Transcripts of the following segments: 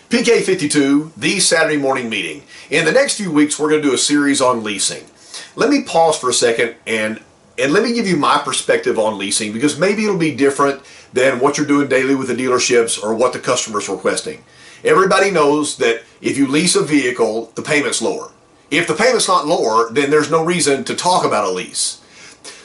PK52, the Saturday morning meeting. In the next few weeks, we're going to do a series on leasing. Let me pause for a second and let me give you my perspective on leasing, because maybe it'll be different than what you're doing daily with the dealerships or what the customer's requesting. Everybody knows that if you lease a vehicle, the payment's lower. If the payment's not lower, then there's no reason to talk about a lease.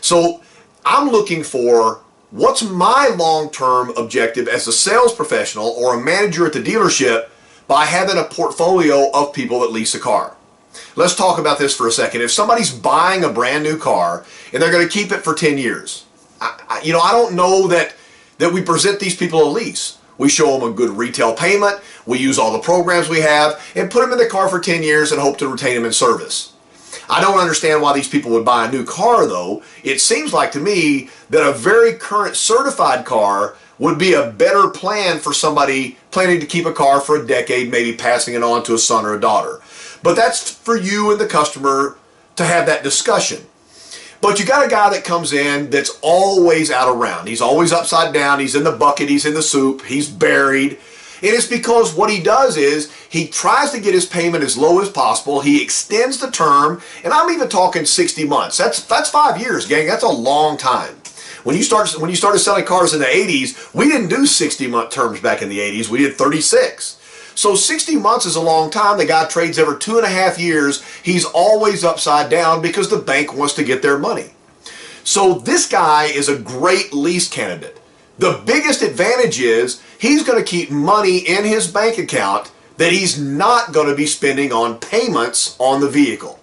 So I'm looking for what's my long-term objective as a sales professional or a manager at the dealership by having a portfolio of people that lease a car. Let's talk about this for a second. If somebody's buying a brand new car and they're going to keep it for 10 years, I don't know that we present these people a lease. We show them a good retail payment, we use all the programs we have, and put them in the car for 10 years and hope to retain them in service. I don't understand why these people would buy a new car, though. It seems like to me that a very current certified car would be a better plan for somebody planning to keep a car for a decade, maybe passing it on to a son or a daughter. But that's for you and the customer to have that discussion. But you got a guy that comes in that's always out of round. He's always upside down. He's in the bucket. He's in the soup. He's buried. And it's because what he does is he tries to get his payment as low as possible. He extends the term, and I'm even talking 60 months. That's 5 years, gang. That's a long time. When you started selling cars in the 80s, we didn't do 60-month terms back in the 80s. We did 36. So 60 months is a long time. The guy trades every 2.5 years. He's always upside down because the bank wants to get their money. So this guy is a great lease candidate. The biggest advantage is he's going to keep money in his bank account that he's not going to be spending on payments on the vehicle.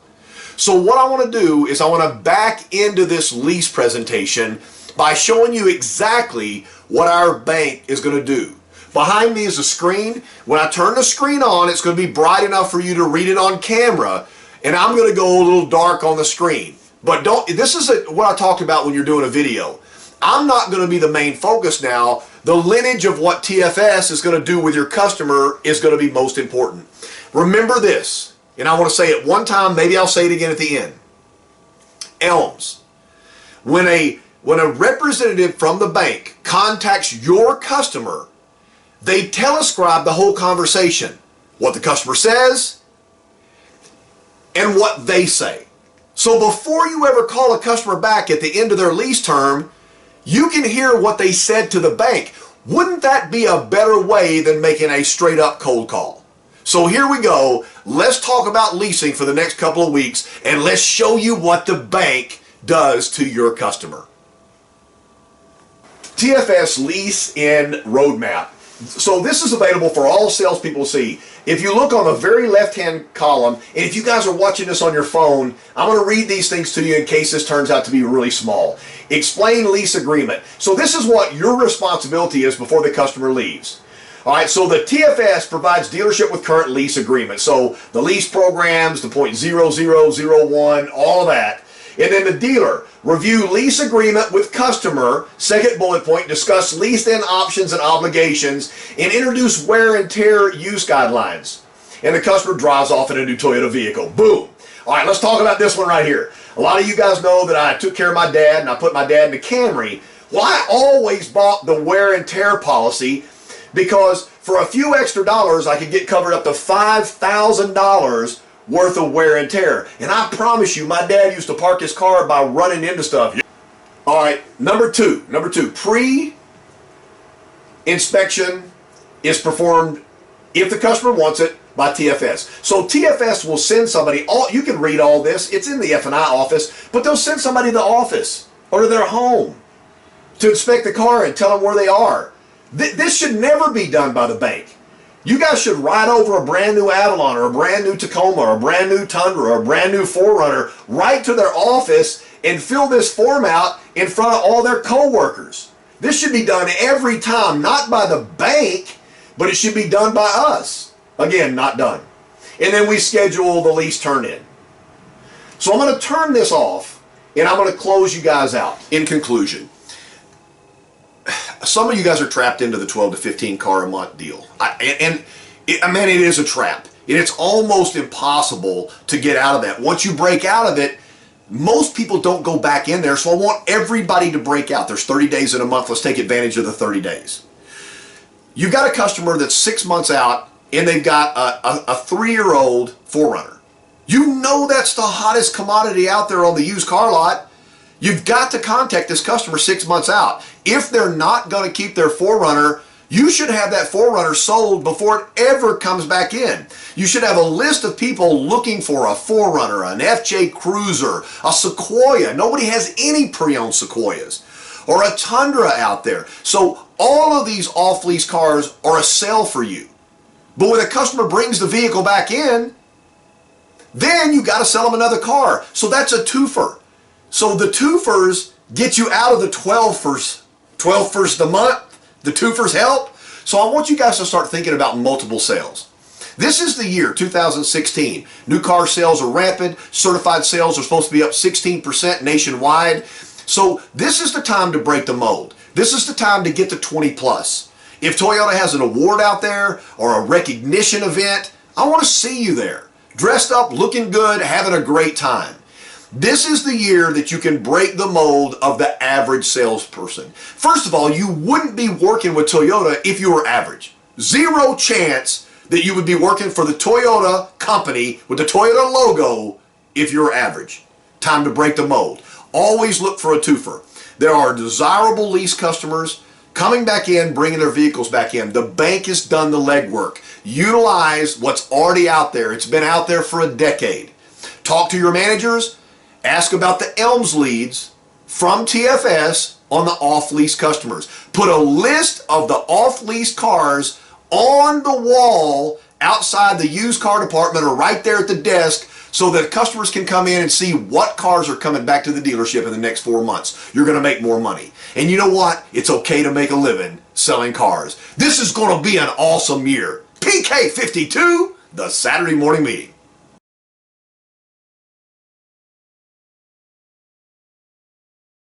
So what I want to do is I want to back into this lease presentation by showing you exactly what our bank is going to do. Behind me is a screen. When I turn the screen on, it's going to be bright enough for you to read it on camera, and I'm going to go a little dark on the screen. But this is what I talked about when you're doing a video. I'm not going to be the main focus now. The lineage of what TFS is going to do with your customer is going to be most important. Remember this, and I want to say it one time, maybe I'll say it again at the end. ELMS. When a representative from the bank contacts your customer, they telescribe the whole conversation, what the customer says and what they say. So before you ever call a customer back at the end of their lease term, you can hear what they said to the bank. Wouldn't that be a better way than making a straight up cold call? So here we go. Let's talk about leasing for the next couple of weeks, and let's show you what the bank does to your customer. TFS Lease In Roadmap. So this is available for all salespeople to see. If you look on the very left-hand column, and if you guys are watching this on your phone, I'm going to read these things to you in case this turns out to be really small. Explain lease agreement. So this is what your responsibility is before the customer leaves. All right, so the TFS provides dealership with current lease agreement. So the lease programs, the .0001, all of that. And then the dealer, review lease agreement with customer, second bullet point, discuss leased-in options and obligations, and introduce wear and tear use guidelines. And the customer drives off in a new Toyota vehicle. Boom. All right, let's talk about this one right here. A lot of you guys know that I took care of my dad and I put my dad in the Camry. Well, I always bought the wear and tear policy because for a few extra dollars, I could get covered up to $5,000 worth of wear and tear. And I promise you, my dad used to park his car by running into stuff. All right, number two, pre-inspection is performed, if the customer wants it, by TFS. So TFS will send somebody, you can read all this, it's in the F&I office, but they'll send somebody to the office or to their home to inspect the car and tell them where they are. This should never be done by the bank. You guys should ride over a brand new Avalon or a brand new Tacoma or a brand new Tundra or a brand new 4Runner right to their office and fill this form out in front of all their co-workers. This should be done every time, not by the bank, but it should be done by us. Again, not done. And then we schedule the lease turn-in. So I'm going to turn this off and I'm going to close you guys out. In conclusion, some of you guys are trapped into the 12 to 15 car a month deal. I mean, it is a trap. And it's almost impossible to get out of that. Once you break out of it, most people don't go back in there. So I want everybody to break out. There's 30 days in a month. Let's take advantage of the 30 days. You've got a customer that's 6 months out and they've got a 3-year-old 4Runner. You know that's the hottest commodity out there on the used car lot. You've got to contact this customer 6 months out. If they're not going to keep their 4Runner, you should have that 4Runner sold before it ever comes back in. You should have a list of people looking for a 4Runner, an FJ Cruiser, a Sequoia. Nobody has any pre-owned Sequoias. Or a Tundra out there. So all of these off-lease cars are a sale for you. But when a customer brings the vehicle back in, then you got to sell them another car. So that's a twofer. So the twofers get you out of the 12 first the month. The twofers help. So I want you guys to start thinking about multiple sales. This is the year 2016. New car sales are rampant. Certified sales are supposed to be up 16% nationwide. So this is the time to break the mold. This is the time to get to 20 plus. If Toyota has an award out there or a recognition event, I want to see you there. Dressed up, looking good, having a great time. This is the year that you can break the mold of the average salesperson. First of all, you wouldn't be working with Toyota if you were average. Zero chance that you would be working for the Toyota company with the Toyota logo if you're average. Time to break the mold. Always look for a twofer. There are desirable lease customers coming back in, bringing their vehicles back in. The bank has done the legwork. Utilize what's already out there. It's been out there for a decade. Talk to your managers. Ask about the Elms leads from TFS on the off-lease customers. Put a list of the off-lease cars on the wall outside the used car department or right there at the desk so that customers can come in and see what cars are coming back to the dealership in the next 4 months. You're going to make more money. And you know what? It's okay to make a living selling cars. This is going to be an awesome year. PK52, the Saturday Morning Meeting.